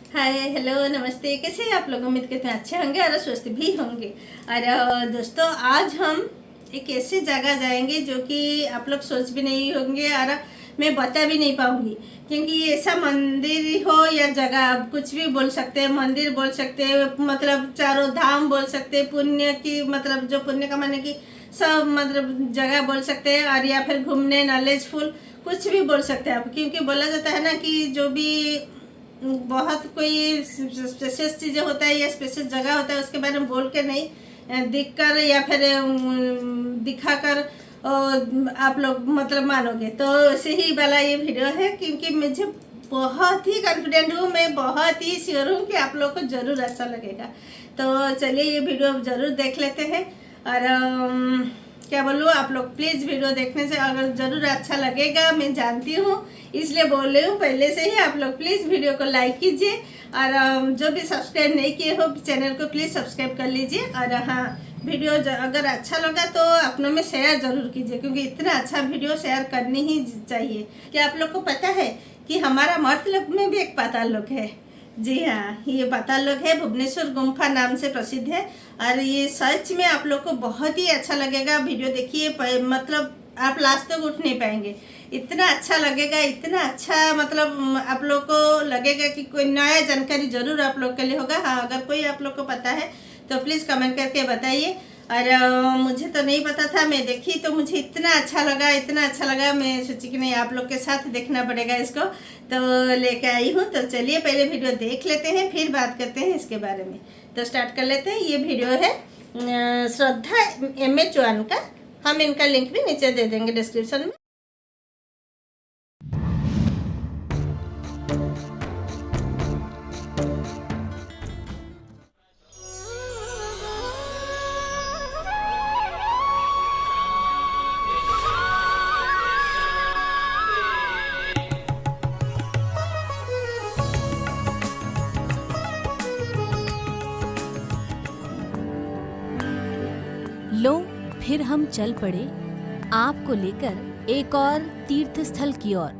Hi hello नमस्ते। कैसे हैं आप लोग? उम्मीद करते हैं अच्छे होंगे और स्वस्थ भी होंगे। और दोस्तों, आज हम एक ऐसी जगह जाएंगे जो कि आप लोग सोच भी नहीं होंगे और मैं बता भी नहीं पाऊंगी, क्योंकि ऐसा मंदिर हो या जगह, आप कुछ भी बोल सकते हैं, मंदिर बोल सकते हैं, मतलब चारों धाम बोल सकते हैं, पुण्य की मतलब जो पुण्य कमाने की सब मतलब जगह बोल सकते हैं, और या फिर घूमने नॉलेजफुल कुछ भी बोल सकते हैं आप। क्योंकि बोला जाता है ना कि जो भी बहुत कोई स्पेशल चीज़ें होता है या स्पेशल जगह होता है उसके बारे में बोल के नहीं, दिख कर या फिर दिखा कर आप लोग मतलब मानोगे। तो ऐसे ही वाला ये वीडियो है, क्योंकि मुझे बहुत ही कॉन्फिडेंट हूँ, मैं बहुत ही श्योर हूँ कि आप लोग को ज़रूर अच्छा लगेगा। तो चलिए ये वीडियो ज़रूर देख लेते हैं। और क्या बोलूँ, आप लोग प्लीज़ वीडियो देखने से अगर ज़रूर अच्छा लगेगा, मैं जानती हूँ, इसलिए बोल रही हूँ पहले से ही। आप लोग प्लीज़ वीडियो को लाइक कीजिए और जो भी सब्सक्राइब नहीं किए हो चैनल को प्लीज़ सब्सक्राइब कर लीजिए। और हाँ, वीडियो अगर अच्छा लगा तो अपनों में शेयर ज़रूर कीजिए, क्योंकि इतना अच्छा वीडियो शेयर करनी ही चाहिए। क्या आप लोग को पता है कि हमारा मर्तलोक में भी एक पाताल लोक है? जी हाँ, ये पाताल लोक है, भुवनेश्वर गुम्फा नाम से प्रसिद्ध है। और ये सच में आप लोग को बहुत ही अच्छा लगेगा। वीडियो देखिए, मतलब आप लास्ट तक उठ नहीं पाएंगे, इतना अच्छा लगेगा, इतना अच्छा मतलब आप लोग को लगेगा कि कोई नया जानकारी जरूर आप लोग के लिए होगा। हाँ, अगर कोई आप लोग को पता है तो प्लीज़ कमेंट करके बताइए। और मुझे तो नहीं पता था, मैं देखी तो मुझे इतना अच्छा लगा, इतना अच्छा लगा, मैं सोची कि नहीं आप लोग के साथ देखना पड़ेगा इसको, तो लेके आई हूँ। तो चलिए पहले वीडियो देख लेते हैं, फिर बात करते हैं इसके बारे में। तो स्टार्ट कर लेते हैं। ये वीडियो है श्रद्धा MH1 का। हम इनका लिंक भी नीचे दे देंगे डिस्क्रिप्शन में। लो, फिर हम चल पड़े आपको लेकर एक और तीर्थ स्थल की ओर।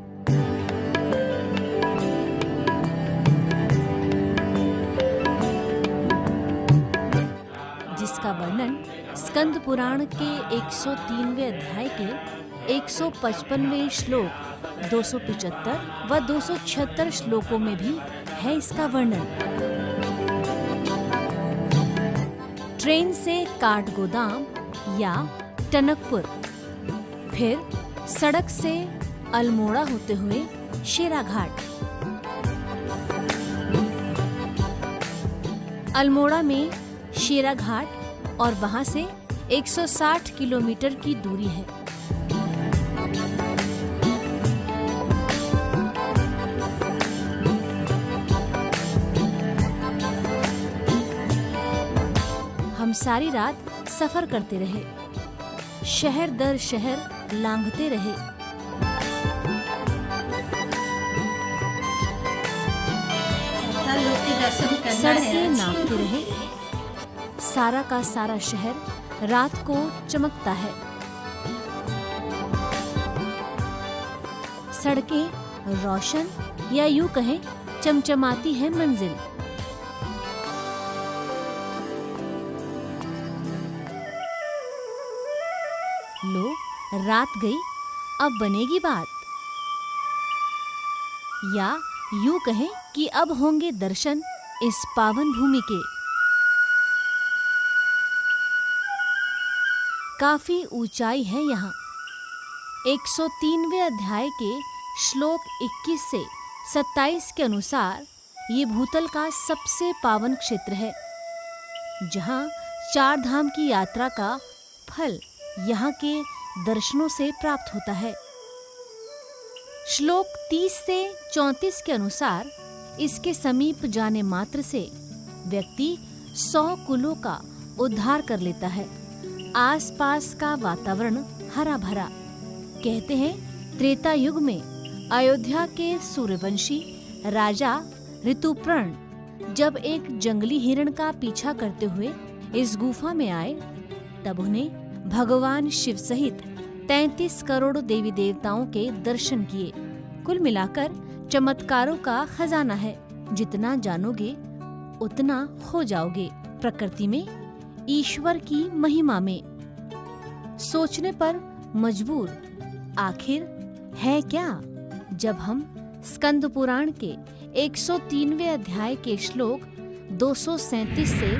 जिसका वर्णन स्कंद पुराण के 103वें अध्याय के 155वें श्लोक 275 व 276 श्लोकों में भी है इसका वर्णन। ट्रेन से काठगोदाम या टनकपुर, फिर सड़क से अल्मोड़ा होते हुए शेराघाट, अल्मोड़ा में शेराघाट और वहां से 160 किलोमीटर की दूरी है। हम सारी रात सफर करते रहे, शहर दर शहर लांघते रहे। सड़कें नापते रहे। सारा का सारा शहर रात को चमकता है। सड़कें रोशन या यूं कहें चमचमाती है मंजिल। लो, रात गई, अब बनेगी बात, या यूं कहें कि अब होंगे दर्शन इस पावन भूमि के। काफी ऊंचाई है यहाँ। 103वें अध्याय के श्लोक 21 से 27 के अनुसार ये भूतल का सबसे पावन क्षेत्र है, जहाँ 4 धाम की यात्रा का फल यहाँ के दर्शनों से प्राप्त होता है। श्लोक 30 से 34 के अनुसार इसके समीप जाने मात्र से व्यक्ति 100 कुलों का उद्धार कर लेता है। आसपास का वातावरण हरा भरा। कहते हैं त्रेता युग में अयोध्या के सूर्यवंशी राजा ऋतुपर्ण जब एक जंगली हिरण का पीछा करते हुए इस गुफा में आए, तब उन्हें भगवान शिव सहित 33 करोड़ देवी देवताओं के दर्शन किए। कुल मिलाकर चमत्कारों का खजाना है। जितना जानोगे उतना हो जाओगे। प्रकृति में, ईश्वर की महिमा में। सोचने पर मजबूर आखिर है क्या, जब हम स्कंद पुराण के 103वें अध्याय के श्लोक 237 से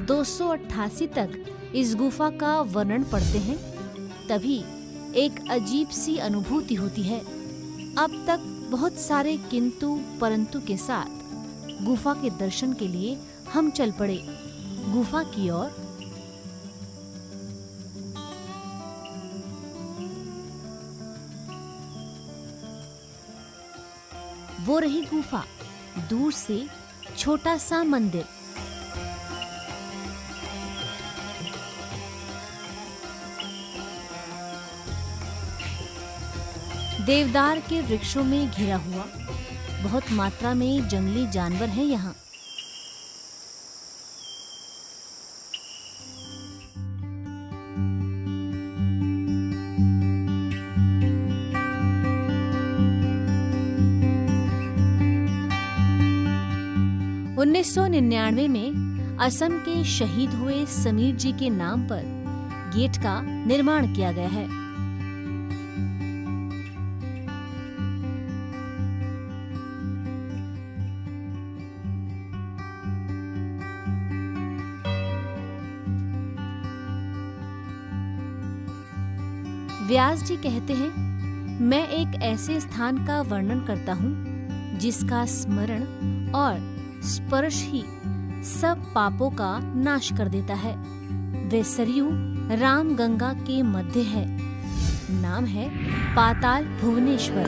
288 तक इस गुफा का वर्णन पढ़ते हैं, तभी एक अजीब सी अनुभूति होती है। अब तक बहुत सारे किंतु परंतु के साथ गुफा के दर्शन के लिए हम चल पड़े गुफा की ओर। वो रही गुफा, दूर से छोटा सा मंदिर। देवदार के वृक्षों में घिरा हुआ, बहुत मात्रा में जंगली जानवर हैं यहाँ। उन्नीस 1999 में असम के शहीद हुए समीर जी के नाम पर गेट का निर्माण किया गया है। व्यास जी कहते हैं, मैं एक ऐसे स्थान का वर्णन करता हूँ जिसका स्मरण और स्पर्श ही सब पापों का नाश कर देता है। वे सरयू राम गंगा के मध्य है। नाम है पाताल भुवनेश्वर।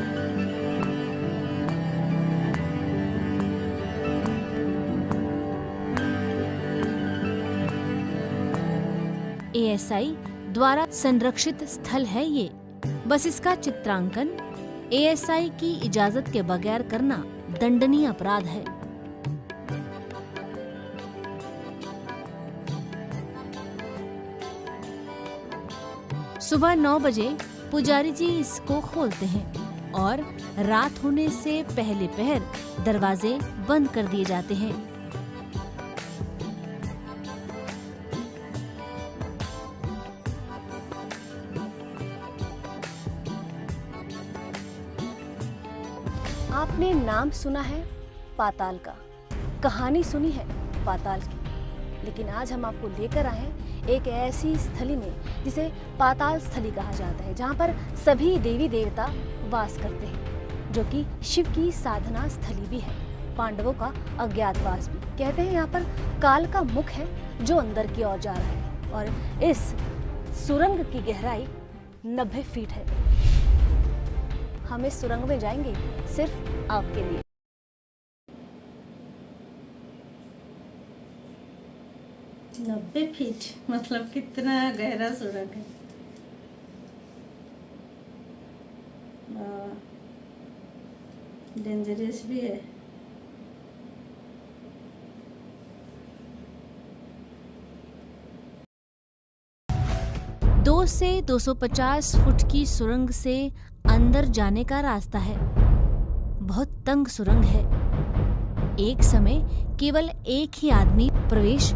ASI द्वारा संरक्षित स्थल है ये। बस इसका चित्रांकन ASI की इजाजत के बगैर करना दंडनीय अपराध है। सुबह 9 बजे पुजारी जी इसको खोलते हैं और रात होने से पहले पहर दरवाजे बंद कर दिए जाते हैं। आपने नाम सुना है पाताल का, कहानी सुनी है पाताल की, लेकिन आज हम आपको लेकर आए हैं एक ऐसी स्थली में जिसे पाताल स्थली कहा जाता है, जहाँ पर सभी देवी देवता वास करते हैं, जो कि शिव की साधना स्थली भी है। पांडवों का अज्ञातवास भी। कहते हैं यहाँ पर काल का मुख है जो अंदर की ओर जा रहा है, और इस सुरंग की गहराई 90 फीट है। हम इस सुरंग में जाएंगे सिर्फ आपके लिए। नब्बे फीट मतलब कितना गहरा सुरंग है। डेंजरस भी है। दो से 250 फुट की सुरंग से अंदर जाने का रास्ता है। बहुत तंग सुरंग है। एक समय केवल एक ही आदमी प्रवेश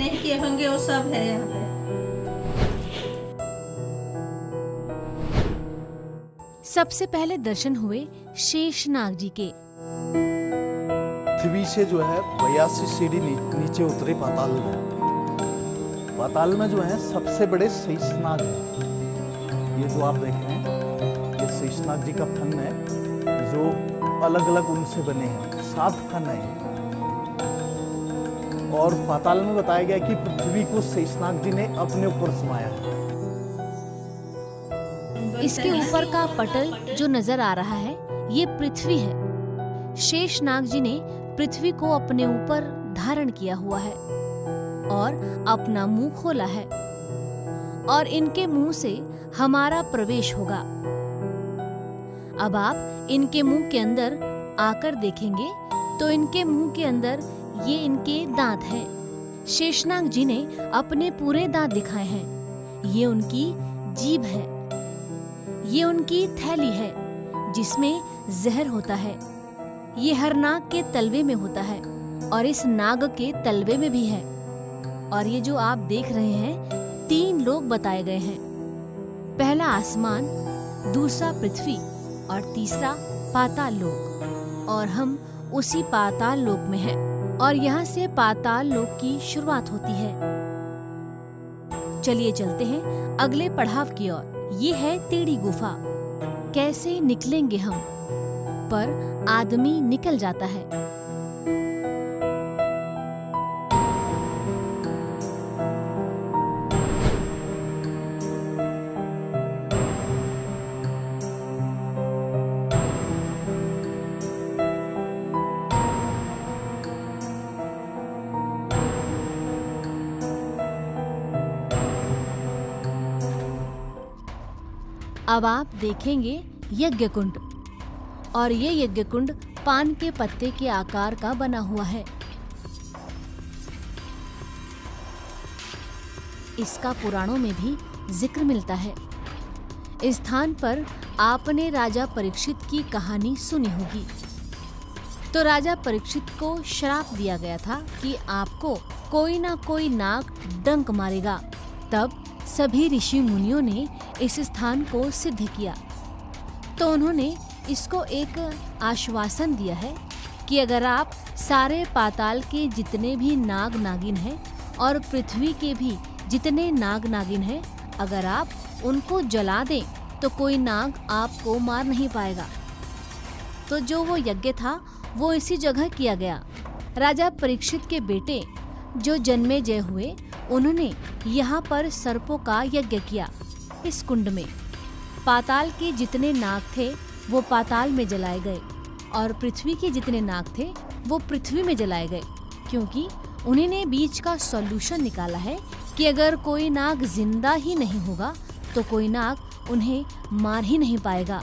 नहीं किए होंगे वो सब है यहाँ पे। सबसे पहले दर्शन हुए शेषनाग जी के। पृथ्वी से जो है 82 सीढ़ी नीचे उतरे पाताल में। पाताल में जो है सबसे बड़े शेषनाग है। ये जो आप देख रहे हैं ये शेषनाग जी का फन है जो अलग अलग उनसे बने हैं। 7 फन है। और पाताल में बताया गया कि पृथ्वी को शेषनाग जी ने अपने ऊपर समाया है। इसके ऊपर का पटल जो नजर आ रहा है ये पृथ्वी है। शेषनाग जी ने पृथ्वी को अपने ऊपर धारण किया हुआ है और अपना मुंह खोला है और इनके मुंह से हमारा प्रवेश होगा। अब आप इनके मुंह के अंदर आकर देखेंगे तो इनके मुंह के अंदर ये इनके दांत हैं। शेषनाग जी ने अपने पूरे दांत दिखाए हैं। ये उनकी जीभ है। ये उनकी थैली है जिसमें जहर होता है। ये हर नाग के तलवे में होता है और इस नाग के तलवे में भी है। और ये जो आप देख रहे हैं 3 लोक बताए गए हैं। पहला आसमान, दूसरा पृथ्वी और तीसरा पाताल लोक। और हम उसी पाताल लोक में हैं और यहाँ से पाताल लोक की शुरुआत होती है। चलिए चलते हैं अगले पड़ाव की ओर। ये है टेढ़ी गुफा। कैसे निकलेंगे हम? पर आदमी निकल जाता है। अब आप देखेंगे यज्ञ कुंड और ये यज्ञ कुंड पान के पत्ते के आकार का बना हुआ है। इसका पुराणों में भी जिक्र मिलता है। इस स्थान पर आपने राजा परीक्षित की कहानी सुनी होगी। तो राजा परीक्षित को श्राप दिया गया था कि आपको कोई ना कोई नाग डंक मारेगा। तब सभी ऋषि मुनियों ने इस स्थान को सिद्ध किया। तो उन्होंने इसको एक आश्वासन दिया है कि अगर आप सारे पाताल के जितने भी नाग नागिन हैं और पृथ्वी के भी जितने नाग नागिन हैं, अगर आप उनको जला दें तो कोई नाग आपको मार नहीं पाएगा। तो जो वो यज्ञ था वो इसी जगह किया गया। राजा परीक्षित के बेटे जो जन्मेजय हुए, उन्होंने यहाँ पर सर्पों का यज्ञ किया। इस कुंड में पाताल के जितने नाग थे वो पाताल में जलाए गए और पृथ्वी के जितने नाग थे वो पृथ्वी में जलाए गए, क्योंकि उन्होंने बीच का सॉल्यूशन निकाला है कि अगर कोई नाग जिंदा ही नहीं होगा तो कोई नाग उन्हें मार ही नहीं पाएगा।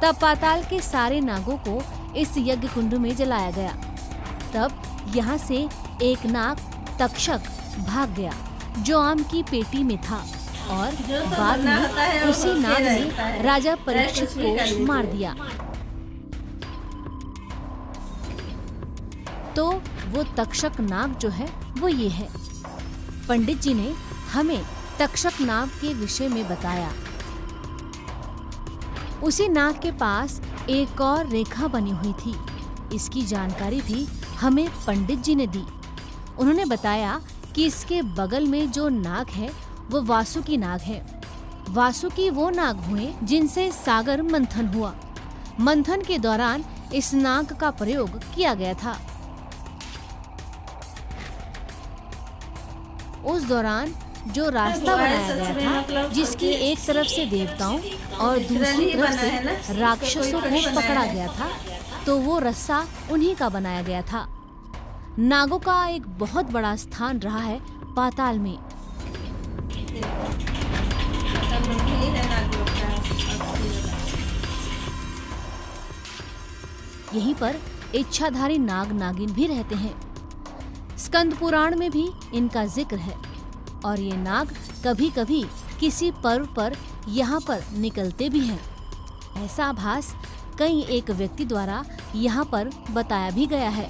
तब पाताल के सारे नागों को इस यज्ञ कुंड में जलाया गया। तब यहाँ से एक नाग तक्षक भाग गया जो आम की पेटी में था और बाद में उसी नाग ने राजा परीक्षित को मार दिया। तो वो तक्षक नाग जो है वो ये है। पंडित जी ने हमें तक्षक नाग के विषय में बताया। उसी नाग के पास एक और रेखा बनी हुई थी। इसकी जानकारी भी हमें पंडित जी ने दी। उन्होंने बताया कि इसके बगल में जो नाग है वो वासुकी नाग है। वासुकी वो नाग हुए जिनसे सागर मंथन हुआ। मंथन के दौरान इस नाग का प्रयोग किया गया था। उस दौरान जो रास्ता बनाया गया था, जिसकी एक तरफ से देवताओं और दूसरी तरफ से राक्षसों को पकड़ा गया था, तो वो रास्ता उन्हीं का बनाया गया था। नागों का एक बहुत बड़ा स्थान रहा है पाताल में। यहीं पर इच्छाधारी नाग नागिन भी रहते हैं। स्कंद पुराण में भी इनका जिक्र है और ये नाग कभी कभी किसी पर्व पर यहाँ पर निकलते भी हैं। ऐसा आभास कई एक व्यक्ति द्वारा यहाँ पर बताया भी गया है।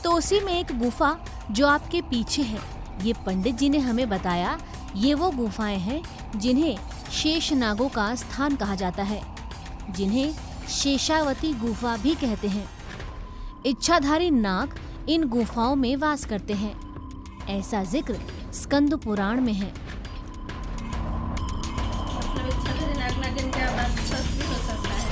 तो उसी में एक गुफा जो आपके पीछे है, ये पंडित जी ने हमें बताया, ये वो गुफाएं हैं जिन्हें शेष नागों का स्थान कहा जाता है, जिन्हें शेषावती गुफा भी कहते हैं। इच्छाधारी नाग इन गुफाओं में वास करते हैं, ऐसा जिक्र स्कंद पुराण में है। मतलब इच्छाधारी नाग नागिन क्या बात सच भी हो सकता है।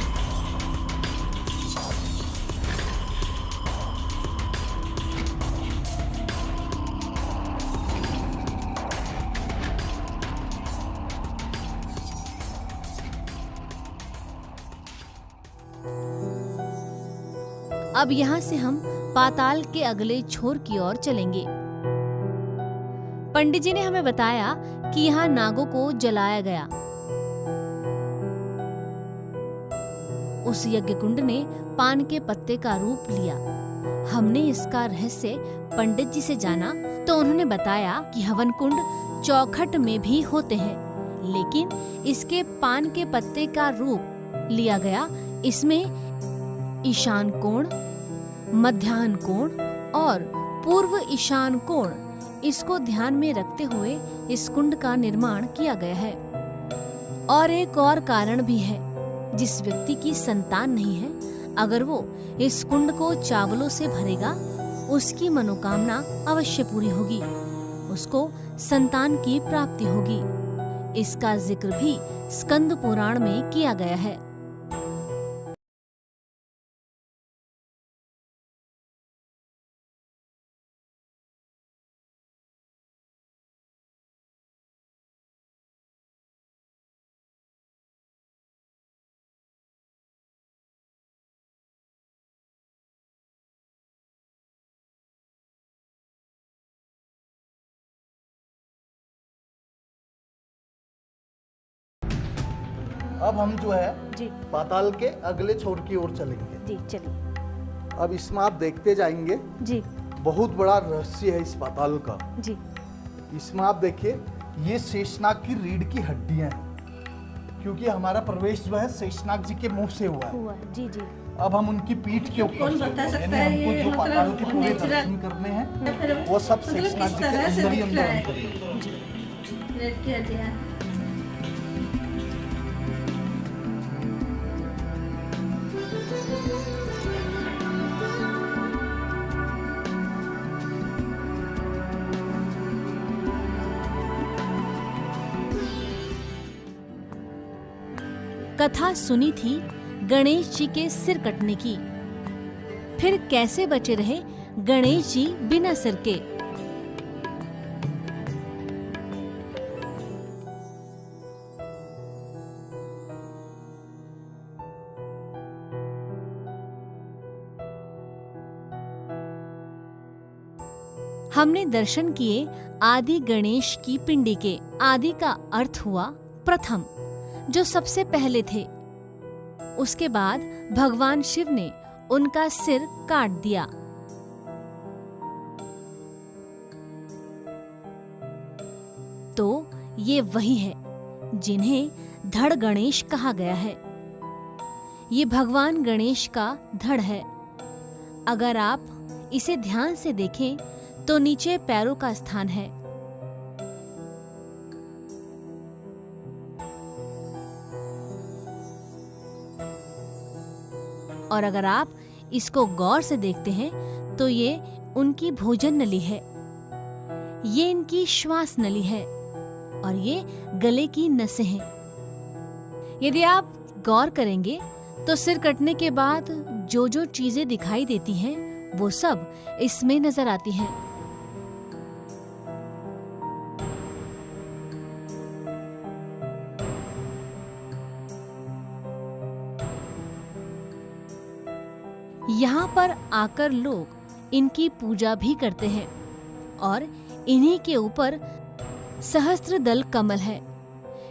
अब यहाँ से हम पाताल के अगले छोर की ओर चलेंगे। पंडित जी ने हमें बताया कि यहाँ नागों को जलाया गया। उस यज्ञ कुंड ने पान के पत्ते का रूप लिया। हमने इसका रहस्य पंडित जी से जाना तो उन्होंने बताया कि हवन कुंड चौखट में भी होते हैं, लेकिन इसके पान के पत्ते का रूप लिया गया। इसमें ईशान कोण, मध्याह्न कोण और पूर्व ईशान कोण, इसको ध्यान में रखते हुए इस कुंड का निर्माण किया गया है। और एक और कारण भी है, जिस व्यक्ति की संतान नहीं है, अगर वो इस कुंड को चावलों से भरेगा, उसकी मनोकामना अवश्य पूरी होगी, उसको संतान की प्राप्ति होगी। इसका जिक्र भी स्कंद पुराण में किया गया है। अब हम जो है जी पाताल के अगले छोर की ओर चलेंगे। जी चलिए। अब इसमें आप देखते जाएंगे, जी बहुत बड़ा रहस्य है इस पाताल का। जी इसमें आप देखिए, ये शेषनाग की रीढ़ की हड्डियां हैं, क्योंकि हमारा प्रवेश जो है शेषनाग जी के मुंह से हुआ है। हुआ है। जी जी अब हम उनकी पीठ के ऊपर कौन बता यानी सकता है हमको ये जो पाताल मतलब के पूरे नेचुरल दर्शन करने हैं, या फिर वो सब मतलब शेषनाग किस जी के तरह से अंदर ही दिख रहा अंदर है? हम करेंगे। रेड किया दिया। कथा सुनी थी गणेश जी के सिर कटने की, फिर कैसे बचे रहे गणेश जी बिना सिर के। हमने दर्शन किए आदि गणेश की पिंडी के। आदि का अर्थ हुआ प्रथम, जो सबसे पहले थे। उसके बाद भगवान शिव ने उनका सिर काट दिया। तो ये वही है जिन्हें धड़ गणेश कहा गया है। ये भगवान गणेश का धड़ है। अगर आप इसे ध्यान से देखें तो नीचे पैरों का स्थान है। और अगर आप इसको गौर से देखते हैं तो ये उनकी भोजन नली है, ये इनकी श्वास नली है और ये गले की नसें हैं। यदि आप गौर करेंगे तो सिर कटने के बाद जो जो चीजें दिखाई देती हैं वो सब इसमें नजर आती हैं। यहाँ पर आकर लोग इनकी पूजा भी करते हैं और इन्हीं के ऊपर सहस्त्रदल कमल है।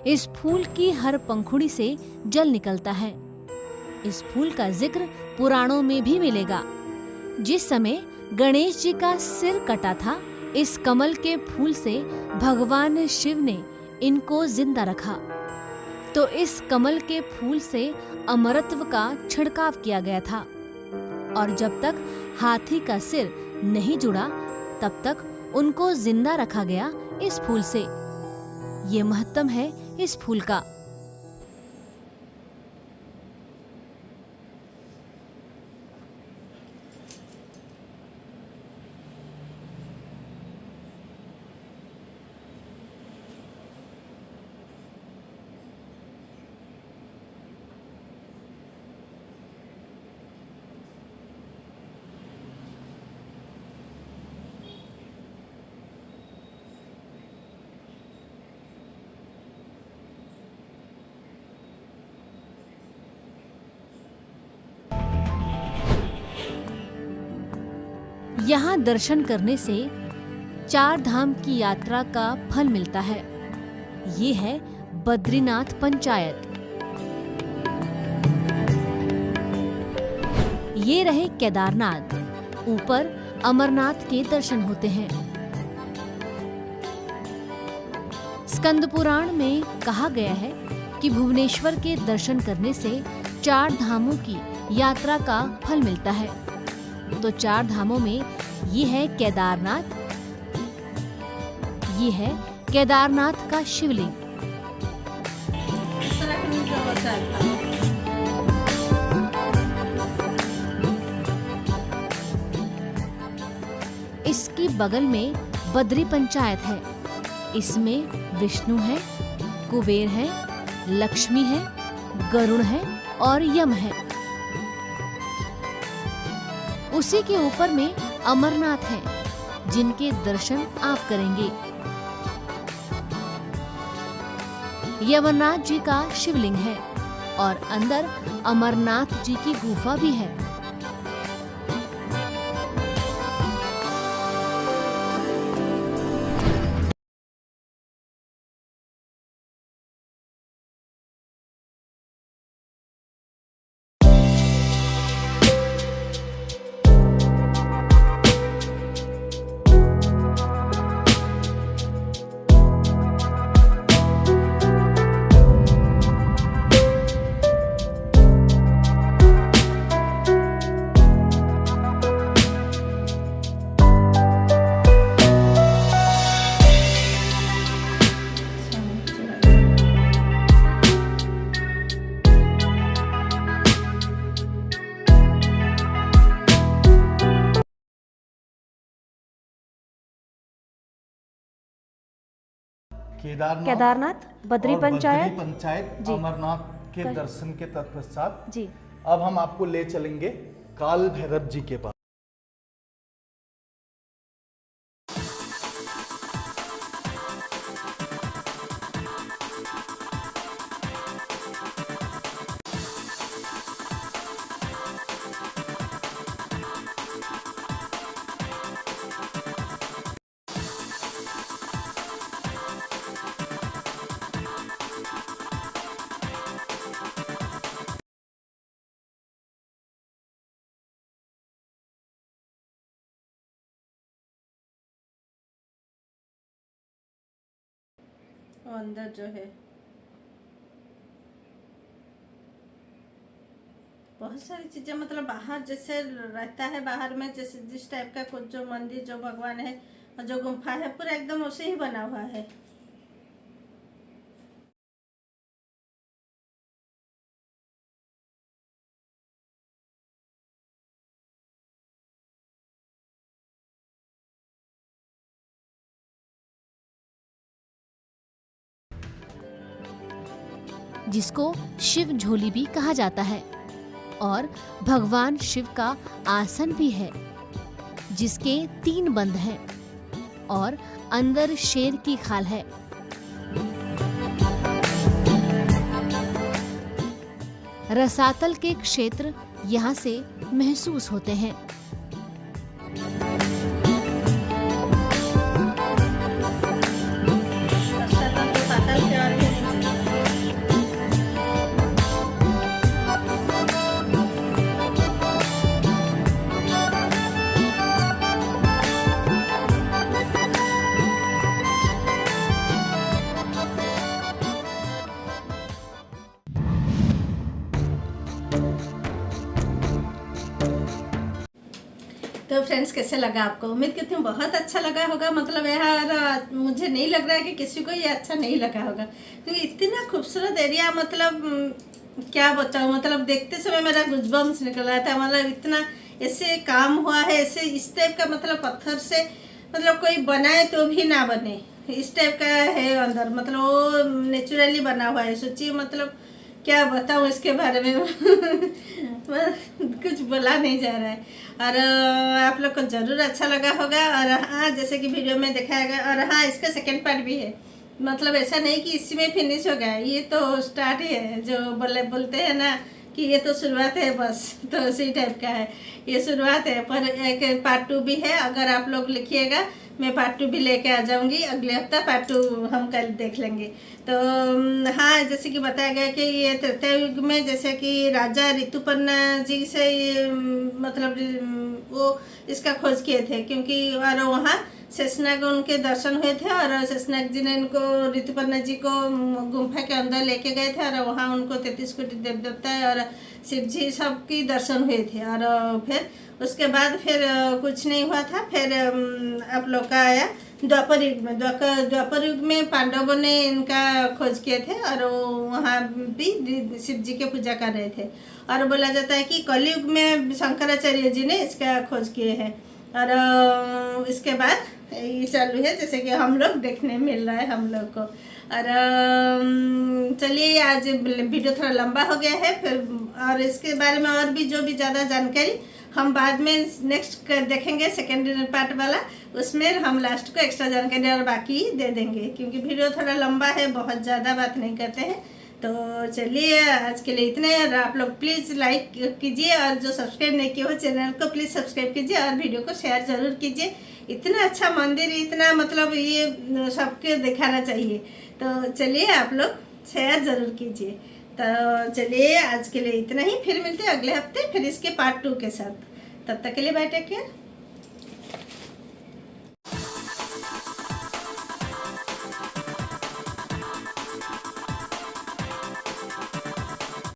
इस फूल की हर पंखुड़ी से जल निकलता है। इस फूल का जिक्र पुराणों में भी मिलेगा। जिस समय गणेश जी का सिर कटा था, इस कमल के फूल से भगवान शिव ने इनको जिंदा रखा। तो इस कमल के फूल से अमरत्व का छिड़काव किया गया था और जब तक हाथी का सिर नहीं जुड़ा तब तक उनको जिंदा रखा गया इस फूल से। ये महत्व है इस फूल का। यहाँ दर्शन करने से 4 धाम की यात्रा का फल मिलता है। ये है बद्रीनाथ पंचायत। ये रहे केदारनाथ। ऊपर अमरनाथ के दर्शन होते हैं। स्कंद पुराण में कहा गया है कि भुवनेश्वर के दर्शन करने से 4 धामों की यात्रा का फल मिलता है। तो 4 धामों में ये है केदारनाथ। ये है केदारनाथ का शिवलिंग। इसकी बगल में बद्री पंचायत है। इसमें विष्णु है, कुबेर है, लक्ष्मी है, गरुड़ है और यम है। उसी के ऊपर में अमरनाथ है, जिनके दर्शन आप करेंगे। ये अमरनाथ जी का शिवलिंग है और अंदर अमरनाथ जी की गुफा भी है। केदारनाथ बद्री और पंचायत बद्री पंचायत जी। अमरनाथ के दर्शन के तत्पश्चात जी। अब हम आपको ले चलेंगे काल भैरव जी के पास। और अंदर जो है बहुत सारी चीजें, मतलब बाहर जैसे रहता है, बाहर में जैसे जिस टाइप का कुछ जो मंदिर, जो भगवान है और जो गुफा है, पूरा एकदम वैसे ही बना हुआ है। जिसको शिव झोली भी कहा जाता है और भगवान शिव का आसन भी है, जिसके 3 बंद हैं और अंदर शेर की खाल है। रसातल के क्षेत्र यहाँ से महसूस होते हैं। तो फ्रेंड्स कैसे लगा आपको? उम्मीद करती हूँ बहुत अच्छा लगा होगा। मतलब यार मुझे नहीं लग रहा है कि किसी को ये अच्छा नहीं लगा होगा, क्योंकि इतना खूबसूरत एरिया, मतलब क्या बताऊँ, मतलब देखते समय मेरा गूज़बम्स निकल रहा था। मतलब इतना ऐसे काम हुआ है, ऐसे इस टाइप का, मतलब पत्थर से, मतलब कोई बनाए तो भी ना बने इस टाइप का है अंदर, मतलब वो नेचुरली बना हुआ है। सोचिए, मतलब क्या बताऊँ इसके बारे में कुछ बोला नहीं जा रहा है। और आप लोग को ज़रूर अच्छा लगा होगा। और हाँ, जैसे कि वीडियो में दिखाया गया, और हाँ इसका सेकंड पार्ट भी है। मतलब ऐसा नहीं कि इसी में फिनिश हो गया, ये तो स्टार्ट ही है। जो बोलते हैं ना कि ये तो शुरुआत है बस, तो उसी टाइप का है, ये शुरुआत है। पर एक पार्ट 2 भी है। अगर आप लोग लिखिएगा, मैं पार्ट 2 भी लेके आ जाऊंगी। अगले हफ्ता पार्ट 2 हम कल देख लेंगे। तो हाँ, जैसे कि बताया गया कि ये त्रेता युग में, जैसे कि राजा ऋतुपर्णा जी से मतलब वो इसका खोज किए थे, क्योंकि और वहाँ शेषनाग उनके दर्शन हुए थे, और शेषनाग जी ने इनको, ऋतुपर्णा जी को गुम्फा के अंदर लेके गए थे, और वहाँ उनको 33 कोटि देव देवता और शिव जी सबकी दर्शन हुए थे। और फिर उसके बाद फिर कुछ नहीं हुआ था। फिर आप लोग का आया द्वापर युग में। द्वापर युग में पांडवों ने इनका खोज किए थे, और वहाँ भी शिव जी के पूजा कर रहे थे। और बोला जाता है कि कलयुग में शंकराचार्य जी ने इसका खोज किए हैं। और इसके बाद ये चालू है, जैसे कि हम लोग देखने मिल रहा है हम लोग को। और चलिए, आज वीडियो थोड़ा लंबा हो गया है। फिर और इसके बारे में और भी जो भी ज़्यादा जानकारी हम बाद में नेक्स्ट देखेंगे, सेकेंड पार्ट वाला, उसमें हम लास्ट को एक्स्ट्रा जानकारी और बाकी दे देंगे, क्योंकि वीडियो थोड़ा लंबा है, बहुत ज़्यादा बात नहीं करते हैं। तो चलिए, आज के लिए इतना है। और आप लोग प्लीज़ लाइक कीजिए, और जो सब्सक्राइब नहीं किया हो चैनल को प्लीज़ सब्सक्राइब कीजिए, और वीडियो को शेयर ज़रूर कीजिए। इतना अच्छा मंदिर, इतना मतलब ये सबके दिखाना चाहिए। तो चलिए, आप लोग शेयर ज़रूर कीजिए। तो चलिए, आज के लिए इतना ही। फिर मिलते हैं अगले हफ्ते, फिर इसके पार्ट 2 के साथ। तब तक के लिए बाय, टेक केयर।